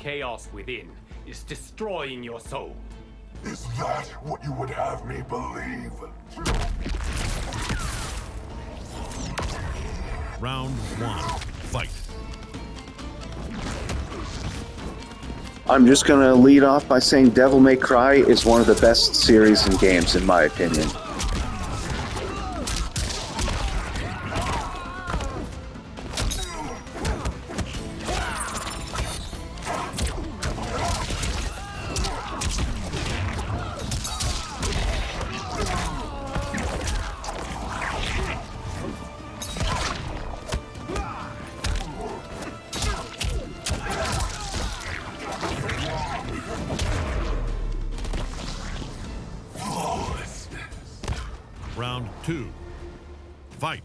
chaos within is destroying your soul. Is that what you would have me believe? Round one, fight. I'm just going to lead off by saying Devil May Cry is one of the best series in games, in my opinion. Round two, fight.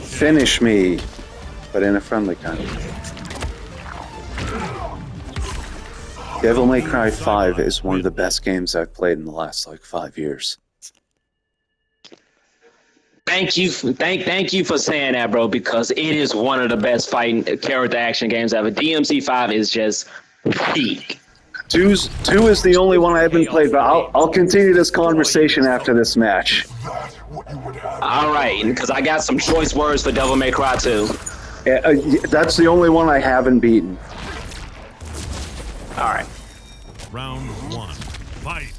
Finish me, but in a friendly kind of way. Devil May Cry 5 is one of the best games I've played in the last, 5 years. Thank you for saying that, bro, because it is one of the best fighting character action games ever. DMC 5 is just peak. 2 is the only one I haven't played, but I'll continue this conversation after this match. All right, because I got some choice words for Devil May Cry 2. That's the only one I haven't beaten. All right. Round one, fight.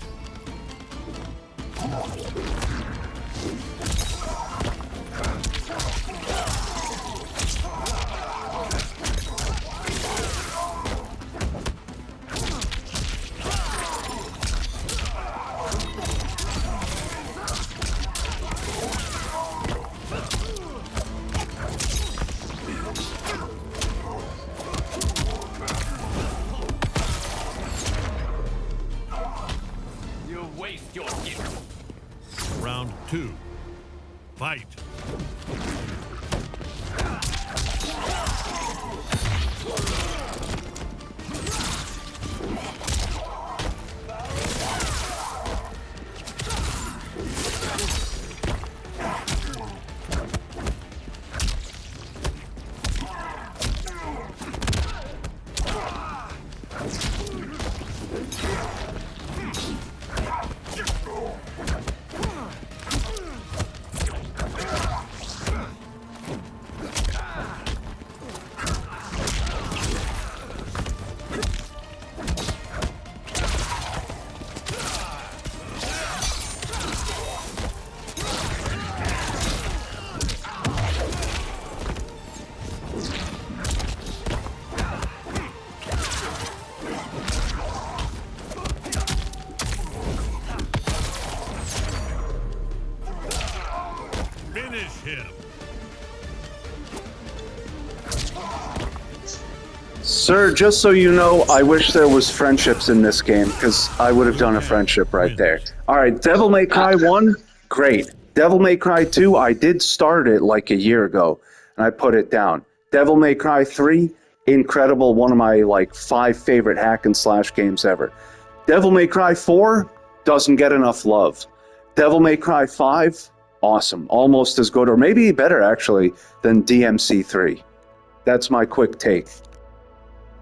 Round two, fight. Finish him. Sir, just so you know, I wish there was friendships in this game, because I would have done a friendship right there. Alright, Devil May Cry 1, great. Devil May Cry 2, I did start it like a year ago, and I put it down. Devil May Cry 3, incredible, one of my 5 favorite hack and slash games ever. Devil May Cry 4, doesn't get enough love. Devil May Cry 5, awesome. Almost as good, or maybe better actually, than DMC 3. That's my quick take.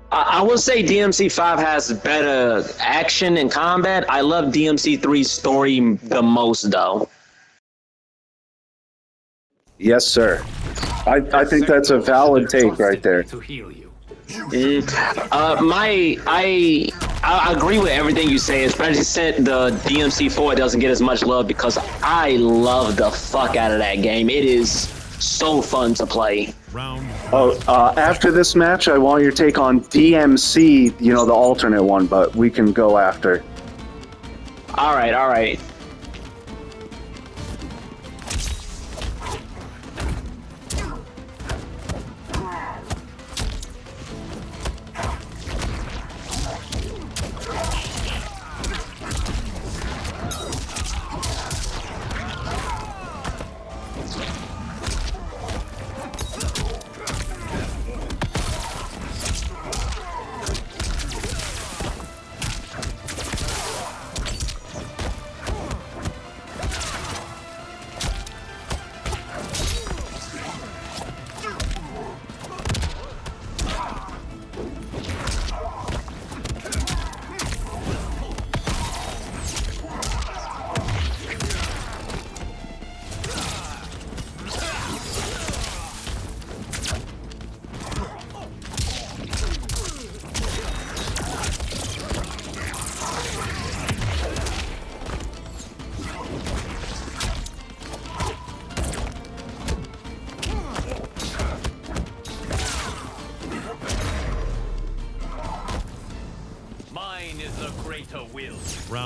I will say DMC 5 has better action and combat. I love DMC 3's story the most, though. Yes, sir. I think that's a valid take right there. To heal you. I agree with everything you say, especially since the DMC 4 doesn't get as much love, because I love the fuck out of that game. It is so fun to play. After this match, I want your take on DMC, the alternate one, but we can go after. All right.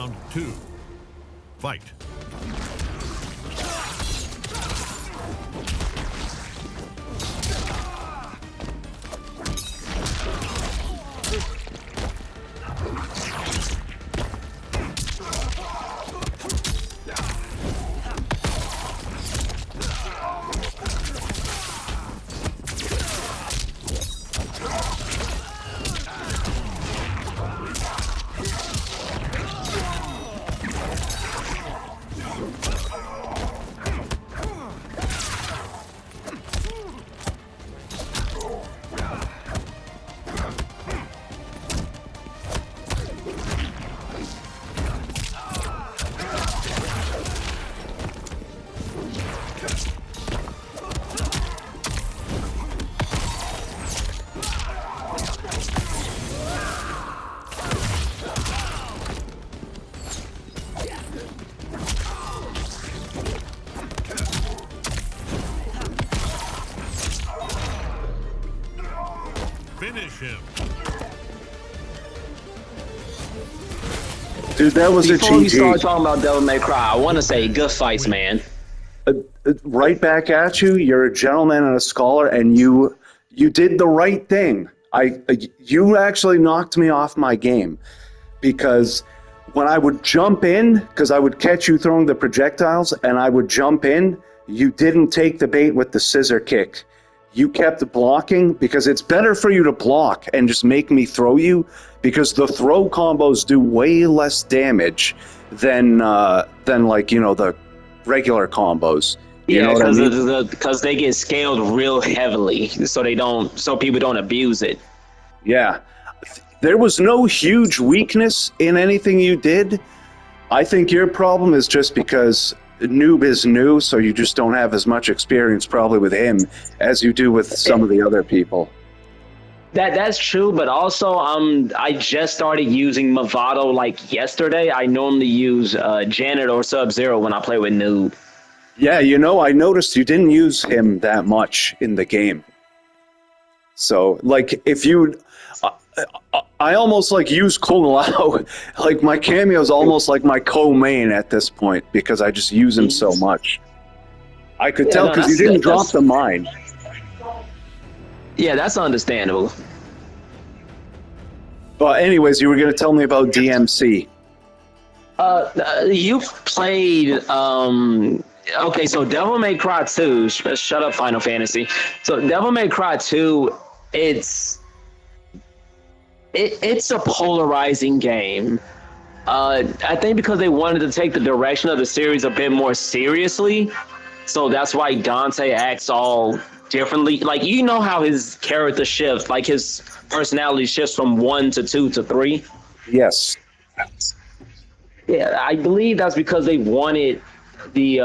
Round 2. Fight. Finish him. Dude, that was Before a we start GG. talking about Devil May Cry, I want to say good fights, man. Right back at you. You're a gentleman and a scholar, and you did the right thing. You actually knocked me off my game, because when I would jump in, because I would catch you throwing the projectiles, and I would jump in, you didn't take the bait with the scissor kick. You kept blocking, because it's better for you to block and just make me throw you, because the throw combos do way less damage than like, you know, the regular combos. You know what I mean? Because they get scaled real heavily, so people don't abuse it. Yeah. There was no huge weakness in anything you did. I think your problem is just because noob is new, so you just don't have as much experience probably with him as you do with some of the other people. That's true, but also I just started using Movado like yesterday. I normally use Janet or Sub-Zero when I play with noob. Yeah, you know, I noticed you didn't use him that much in the game. So, like, if you... I almost, like, use Kung Lao. Like, my cameo is almost like my co-main at this point, because I just use him so much. I could tell because you didn't drop the mine. Yeah, that's understandable. But anyways, you were going to tell me about DMC. You played... Okay, so Devil May Cry 2... Shut up, Final Fantasy. So Devil May Cry 2, it's a polarizing game. I think because they wanted to take the direction of the series a bit more seriously, so that's why Dante acts all differently. Like, you know how his character shifts, like his personality shifts from 1 to 2 to 3? Yes. Yeah, I believe that's because they wanted the,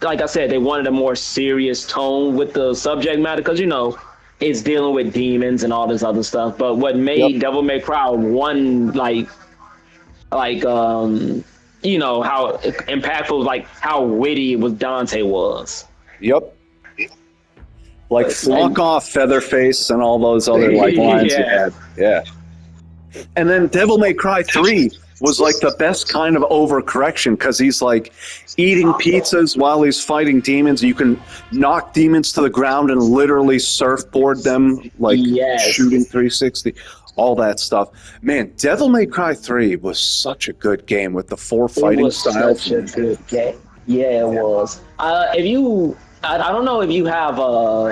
like I said, they wanted a more serious tone with the subject matter, because, you know, it's dealing with demons and all this other stuff. But what made Devil May Cry 1 like you know, how impactful, like how witty was Dante was. Yep. Like Flock Off, Featherface, and all those other like lines you had. Yeah. And then Devil May Cry 3 was like the best kind of overcorrection, because he's like eating pizzas while he's fighting demons. You can knock demons to the ground and literally surfboard them, like shooting 360, all that stuff. Man, Devil May Cry 3 was such a good game with the 4 fighting styles. Such a good game. Yeah, it was. If you, I don't know if you have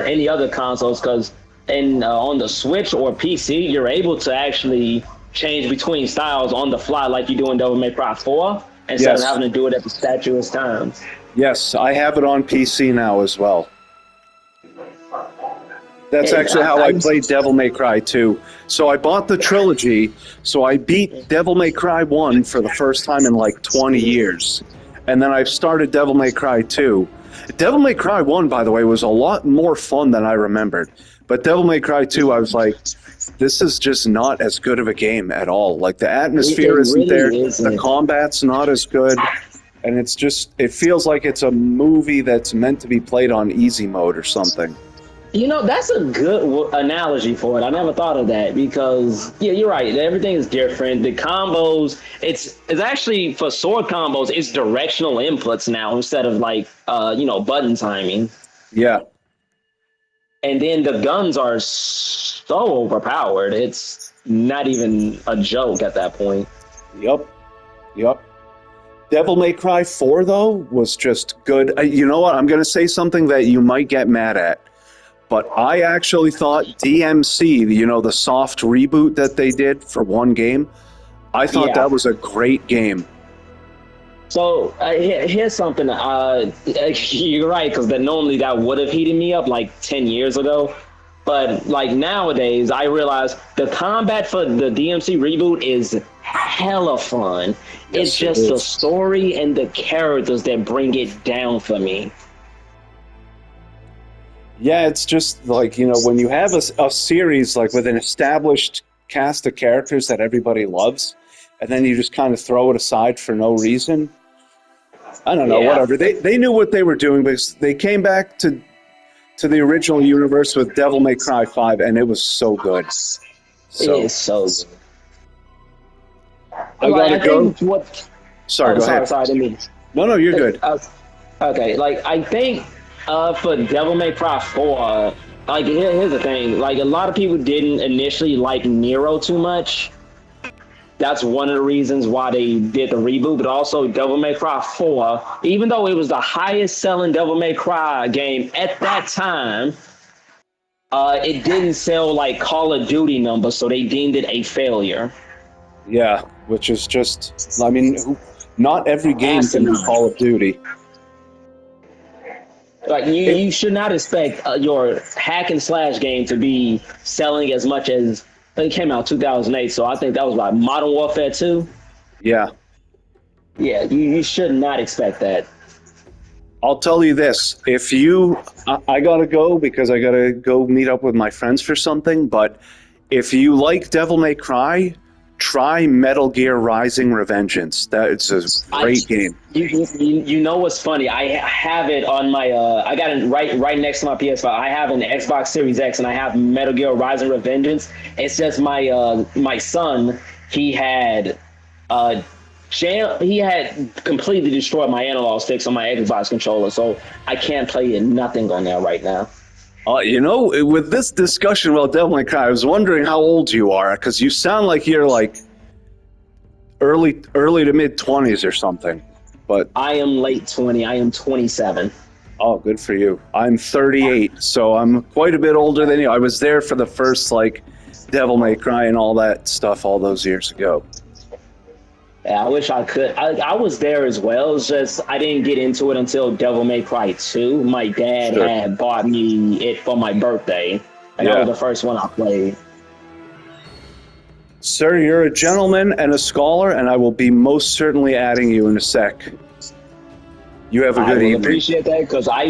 any other consoles, because on the Switch or PC, you're able to actually change between styles on the fly, like you do in Devil May Cry 4, instead of having to do it at the statuous times. Yes, I have it on PC now as well. That's actually how I played Devil May Cry 2. So I bought the trilogy, so I beat Devil May Cry 1 for the first time in like 20 years. And then I've started Devil May Cry 2. Devil May Cry 1, by the way, was a lot more fun than I remembered. But Devil May Cry 2, I was like, this is just not as good of a game at all. Like, the atmosphere isn't there, the combat's not as good, and it's just, it feels like it's a movie that's meant to be played on easy mode or something. You know, that's a good analogy for it. I never thought of that because yeah, you're right. Everything is different. The combos, it's actually for sword combos, it's directional inputs now instead of like button timing. Yeah. And then the guns are so overpowered. It's not even a joke at that point. Yep. Yep. Devil May Cry 4, though, was just good. You know what? I'm going to say something that you might get mad at. But I actually thought DMC, the soft reboot that they did for one game, I thought Yeah. that was a great game. So here's something. You're right because normally that would have heated me up like 10 years ago. But like nowadays, I realize the combat for the DMC reboot is hella fun. Yes, It's just it the is. story and the characters that bring it down for me. Yeah, it's just like, when you have a series like with an established cast of characters that everybody loves, and then you just kind of throw it aside for no reason. I don't know, Yeah, whatever. They knew what they were doing because they came back to the original universe with Devil May Cry 5, and it was so good. it So is so good. I Like gotta I go. think what. Sorry, Oh, go sorry, ahead. sorry, I didn't mean. No, you're good. Okay, like I think for Devil May Cry 4, like here's the thing, like a lot of people didn't initially like Nero too much. That's one of the reasons why they did the reboot, but also Devil May Cry 4, even though it was the highest selling Devil May Cry game at that time, it didn't sell like Call of Duty numbers, so they deemed it a failure. Yeah, which is just, I mean, not every game can be Asinine. Call of Duty. Like It, you should not expect your hack and slash game to be selling as much as it came out 2008. So I think that was like Modern Warfare 2. yeah. Yeah, you should not expect that. I'll tell you this: I gotta go because I gotta go meet up with my friends for something. But if you like Devil May Cry, try Metal Gear Rising: Revengeance. It's a I great game. you know what's funny? I have it on my I got it right next to my PS5. I have an Xbox Series X and I have Metal Gear Rising: Revengeance. It's just my son. He had uh he had completely destroyed my analog sticks on my Xbox controller, so I can't play it nothing on there right now. With this discussion about Devil May Cry, I was wondering how old you are because you sound like you're like early to mid 20s or something. But I am late 20. I am 27. oh, good for you. I'm 38, so I'm quite a bit older than you. I was there for the first like Devil May Cry and all that stuff all those years ago. Yeah, I wish I could. I was there as well. It's just I didn't get into it until Devil May Cry 2. My dad Sure. had bought me it for my birthday, and that Yeah. was the first one I played. Sir, you're a gentleman and a scholar, and I will be most certainly adding you in a sec. You have a I good will evening. appreciate that because I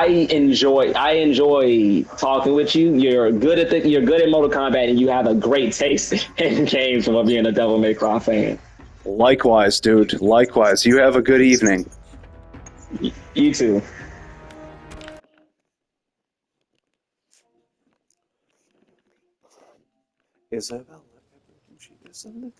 enjoy talking with you. You're good at Mortal Kombat, and you have a great taste in games from being a Devil May Cry fan. Likewise, dude. Likewise. You have a good evening. You too. Isabella, she is a little